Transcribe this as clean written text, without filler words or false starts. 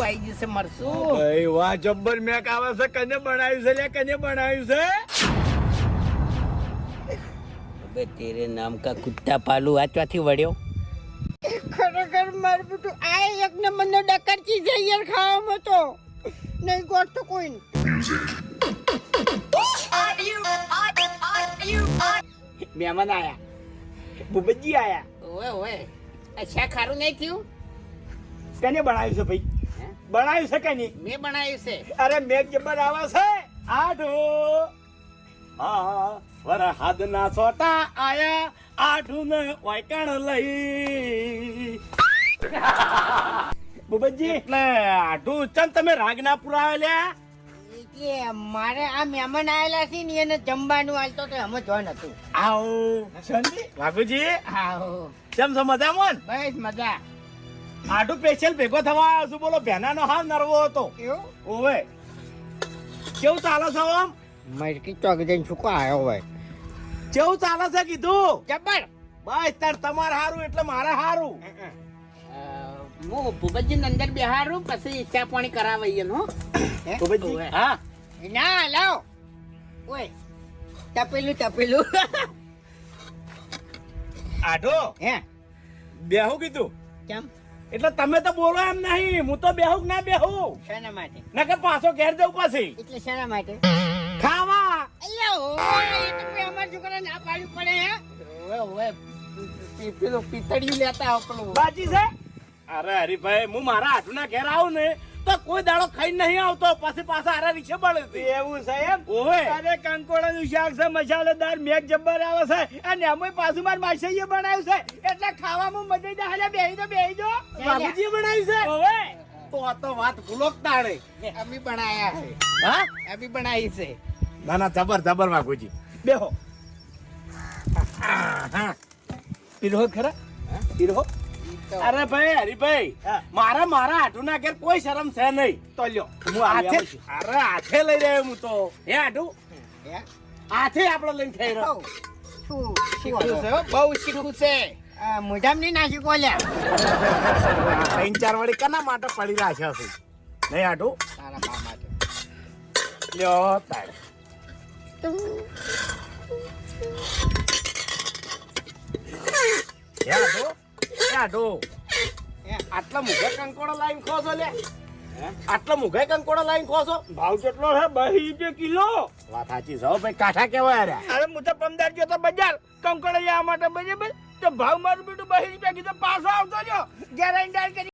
આઈ જશે મરસું ભાઈ વાહ જબ્બર મેક આવે છે. કને બનાવ્યું છે લે? કને બનાવ્યું છે? અબે તેરે નામ કા કુત્તા પાલુ આ ત્યાંથી વળ્યો. ખરેખર મારું બેટું આ એક નંબરનો ડકર ચીજ છે યાર ખાવામાં તો નહીં ગોઠતો કોઈ મહેમાન આયા, ભૂપતજી આયા. ઓએ ઓએ આ શા ખારું નહીં થયું? કને બનાવ્યું છે ભાઈ? હે? બનાવ્યું છે કને? મેં બનાવ્યું છે. અરે મેક જબ્બર આવે છે. આઠો હા વરહાદ ના છોટા આયા, આઠું ને ઓયકણ લઈ. ભૂપતજી એટલે આઠું ચમ તમે રાગ ના પુરાવે લ્યા? એટલે મારે આ મહેમાન આવેલા છે ને એને જમવાનું હાલતો તો અમે જોઈ નતું. આવો શાંતિ વાઘુજી. આવો કેમ છો મજામાં? બસ મજા. આઠું સ્પેશિયલ ભેગો થવા આવ્યો છું. બોલો બેનાનો હાલ નરવો હતો. એવું ઓવે કેવું ચાલે છે આમ? મરકી ચોક જઈને છૂકો આવ્યો હોય કેવું ચાલે છે કીધું? જબ્બર બસ તાર તમારે હારું એટલે મારે હારું. હું ભૂપતજી ને અંદર બેહારું પછી ચા પાણી કરાવીએ નો. ભૂપતજી ઓવે. હા ના લાવ ઓય તપેલું આઠો હે બેહું કીધું કેમ એટલે તમે તો બોલો એમ નહીં. હું તો બેહું કે ના બેહું? શેના માટે નકર પાછો ઘેર જવું પછી એટલે શેના માટે ખાવા. અલ્યા ઓય એ તો કોઈ અમારા છોકરા ના પાડ્યું પડે હે ઓવે ઓવે પેલું પિતળિયું લેતા આવો પેલું. બાજી છે. અરે હરીભાઈ હું મારા આઠુના ઘેર આવું ને તો કોઈ દાડો ખાઈ નહીં આવતો. પછી પાછા આરા રીક્ષે બળે છે. એવું છે એમ? ઓવે અરે કંકોડાનું શાક છે, મસાલેદાર મેક જબ્બર આવે છે અને એમાં પાછું માર માસીએ બનાવ્યું છે એટલે ખાવામાં મજા જ આવે. બેહી દો બાબુજીએ બનાવ્યું છે. ઓવે તો વાત ભૂલો જ તાણે. અમી બનાયા છે. હા અમી બનાવી છે. ના ના જબર જબર બાબુજી બેહો. પીરો ખરા પીરો. અરે ભાઈ હરીભાઈ મારા આઠુના ઘેર કોઈ શરમ છે નહીં. તો લ્યો હું હાથે અરે હાથે લઈ રહ્યો હું તો. હે આઠું હે હાથે આપણે લઈને ખાઈ રહ્યો. શું શીખું છે હો, બહુ શીખું છે. મોઢામાં નહીં નાસી કોલ્યા 3-4 વાળી કના માટે પડી રાખ્યા છે નહીં આઠું? તારા બા માટે લ્યો તારે આટલા મુઘા કંકોડા લાઈન ખો છો લે? આટલા મુઘા કંકોડા લાઈન ખો છો? ભાવ કેટલો છે? 2 રૂપિયા કિલો. વાત સાચી છે ભાઈ. કાઠા કેવા અરે હું તો 15 ગયો તો બજાર કંકોડા લેવા માટે બરાબર. તો ભાવ મારું બેટું 2 રૂપિયા કીધો. પાછો આવતો જો ગેરંટી